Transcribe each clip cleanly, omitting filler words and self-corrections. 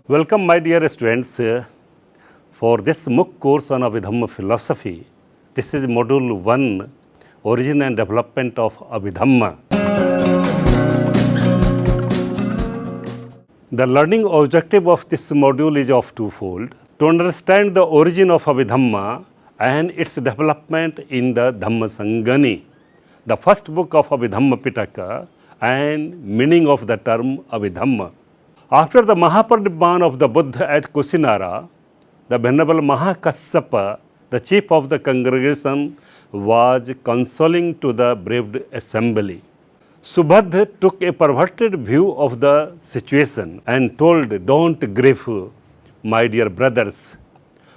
Welcome, my dear students, for this MOOC course on Abhidhamma philosophy. This is Module 1, Origin and Development of Abhidhamma. The learning objective of this module is of twofold: to understand the origin of Abhidhamma and its development in the Dhammasangani, the first book of Abhidhamma Pitaka, and meaning of the term Abhidhamma. After the Mahaparinibbana of the Buddha at Kusinara, the Venerable Mahakassapa, the chief of the congregation, was consoling to the bereaved assembly. Subhadra took a perverted view of the situation and told, "Don't grieve, my dear brothers,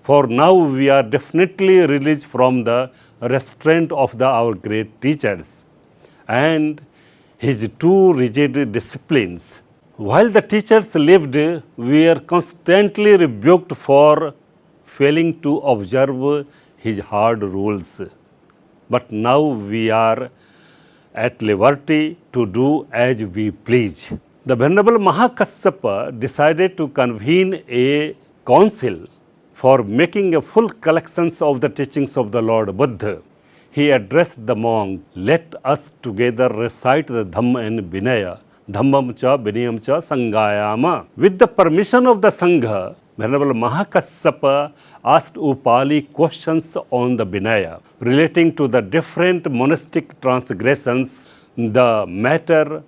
for now we are definitely released from the restraint of our great teachers and his too rigid disciplines. While the teachers lived, we were constantly rebuked for failing to observe his hard rules. But now we are at liberty to do as we please." The Venerable Mahakassapa decided to convene a council for making a full collection of the teachings of the Lord Buddha. He addressed the monk, "Let us together recite the Dhamma and Vinaya, Dhammam cha Vinayam cha Sangayama." With the permission of the Sangha, Venerable Mahakassapa asked Upali questions on the Vinaya relating to the different monastic transgressions, the matter,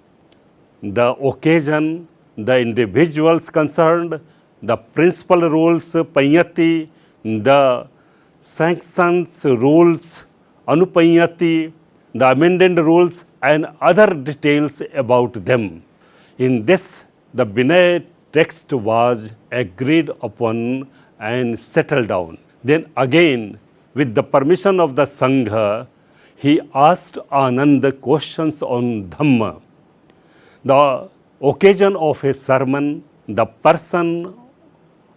the occasion, the individuals concerned, the principal rules, Panyati, the sanctions rules, Anupanyati, the amended rules, and other details about them. In this, the Vinaya text was agreed upon and settled down. Then again, with the permission of the Sangha, he asked Ananda questions on Dhamma, the occasion of a sermon, the person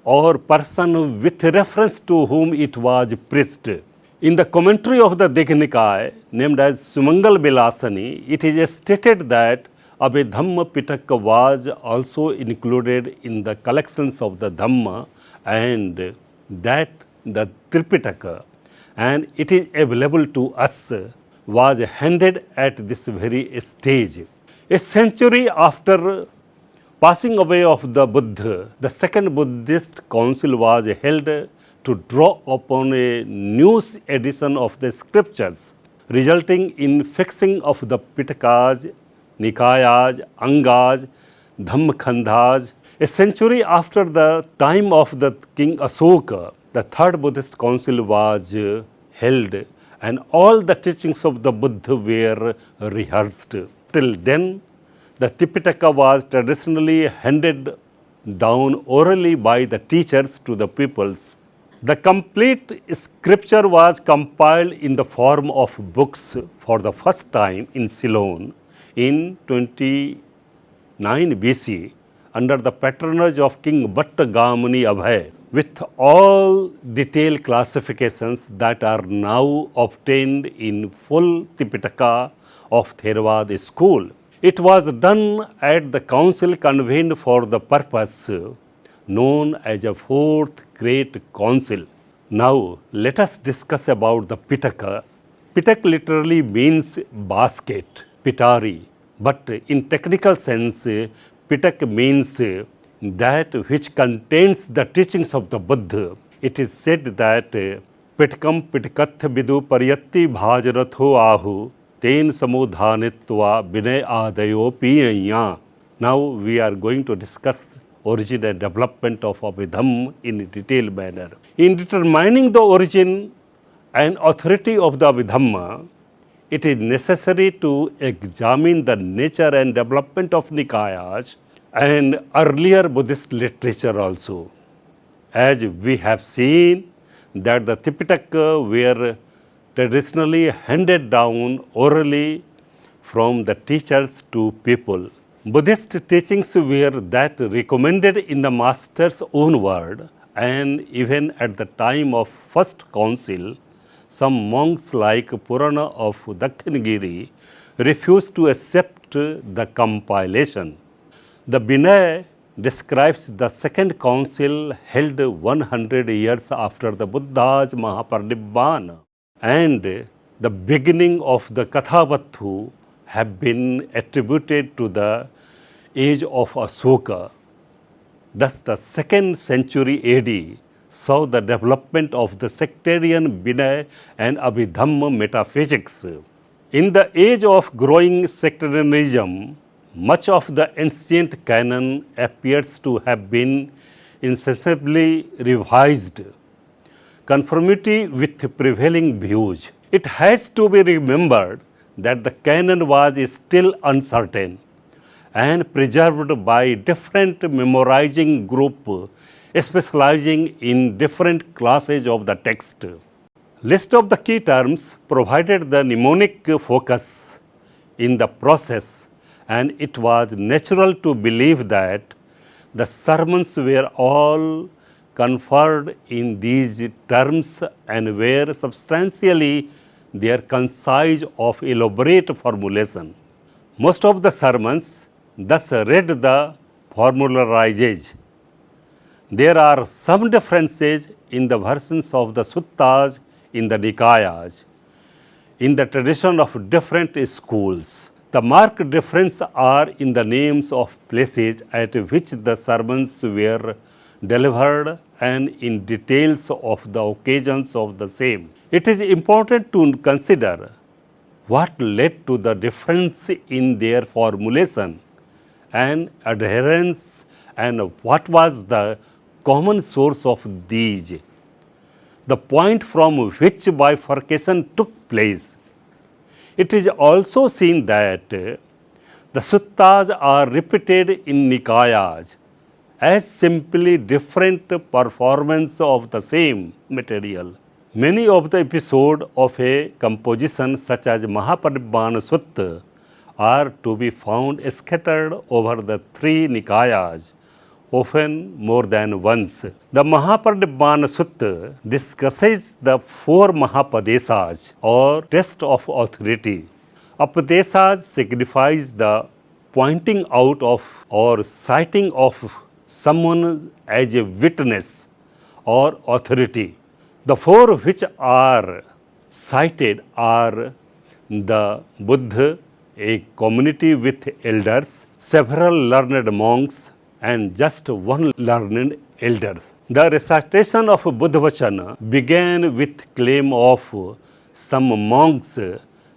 or person with reference to whom it was preached. In the commentary of the Digha Nikaya, named as Sumangal Vilasani, it is stated that Abhidhamma Pitaka was also included in the collections of the Dhamma, and that the Tripitaka, and it is available to us, was handed at this very stage. A century after passing away of the Buddha, the second Buddhist council was held to draw upon a new edition of the scriptures, resulting in fixing of the Pitakas, Nikayas, Angas, Dhammkhandas. A century after the time of the King Asoka, the third Buddhist council was held, and all the teachings of the Buddha were rehearsed. Till then, the Tipitaka was traditionally handed down orally by the teachers to the pupils. The complete scripture was compiled in the form of books for the first time in Ceylon in 29 BC under the patronage of King Bhatta Gamani Abhay, with all detailed classifications that are now obtained in full Tipitaka of Theravada school. It was done at the council convened for the purpose, known as a fourth great council. Now let us discuss about the Pitaka. Pitak literally means basket, pitari, but in technical sense, Pitak means that which contains the teachings of the Buddha. It is said that Pitakam Pitakatha Vidu Paryatti Bhajaratho Ahu Ten Samudhanitva Vinay Adayo Piyanya. Now we are going to discuss origin and development of Abhidhamma in a detailed manner. In determining the origin and authority of the Abhidhamma, it is necessary to examine the nature and development of Nikayas and earlier Buddhist literature also. As we have seen that the Tipitaka were traditionally handed down orally from the teachers to people. Buddhist teachings were that recommended in the master's own word, and even at the time of first council, some monks like Purana of Dakshinagiri refused to accept the compilation. The Vinaya describes the second council held 100 years after the Buddha's Mahaparinibbana, and the beginning of the Kathavattu have been attributed to the age of Asoka. Thus, the 2nd century AD saw the development of the sectarian Vinaya and Abhidhamma metaphysics. In the age of growing sectarianism, much of the ancient canon appears to have been insensibly revised, conformity with prevailing views. It has to be remembered that the canon was still uncertain and preserved by different memorizing groups specializing in different classes of the text. List of the key terms provided the mnemonic focus in the process, and it was natural to believe that the sermons were all conferred in these terms and were substantially their concise of elaborate formulation. Most of the sermons thus read the formularized. There are some differences in the versions of the suttas in the Nikayas, in the tradition of different schools. The marked differences are in the names of places at which the sermons were delivered and in details of the occasions of the same. It is important to consider what led to the difference in their formulation and adherence, and what was the common source of these, the point from which bifurcation took place. It is also seen that the suttas are repeated in Nikayas as simply different performance of the same material. Many of the episodes of a composition such as Mahaparinibbana Sutta are to be found scattered over the 3 Nikayas, often more than once. The Mahaparinibbana Sutta discusses the 4 Mahapadesas or test of authority. Apadesas signifies the pointing out of or citing of someone as a witness or authority. The 4 which are cited are the Buddha, a community with elders, several learned monks, and just one learned elders. The recitation of Buddha Vachana began with claim of some monks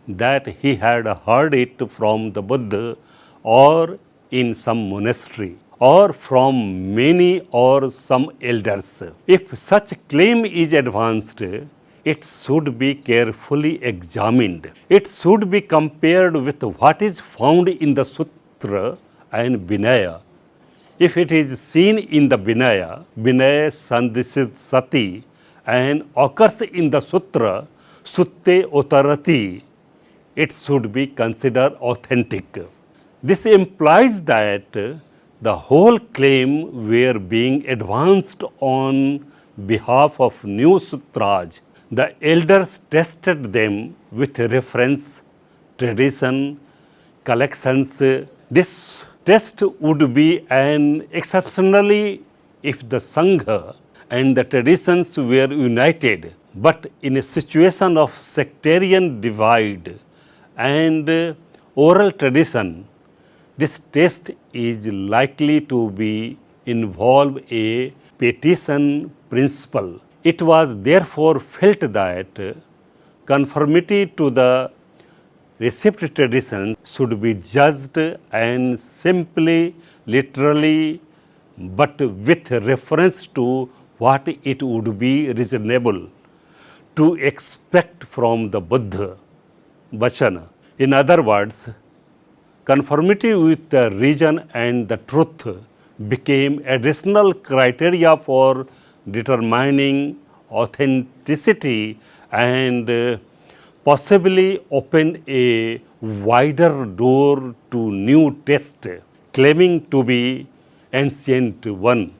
that he had heard it from the Buddha or in some monastery, or from many or some elders. If such claim is advanced, it should be carefully examined. It should be compared with what is found in the Sutra and Vinaya. If it is seen in the Vinaya, Vinaya Sandhisati, and occurs in the Sutra, Sutte Uttarati, it should be considered authentic. This implies that the whole claim were being advanced on behalf of new sutras. The elders tested them with reference, tradition, collections. This test would be an exceptionally if the Sangha and the traditions were united, but in a situation of sectarian divide and oral tradition, this test is likely to be involve a petition principle. It was therefore felt that conformity to the received tradition should be judged and simply literally, but with reference to what it would be reasonable to expect from the Buddha Vachana. In other words, conformity with the reason and the truth became additional criteria for determining authenticity and possibly opened a wider door to new tests claiming to be ancient one.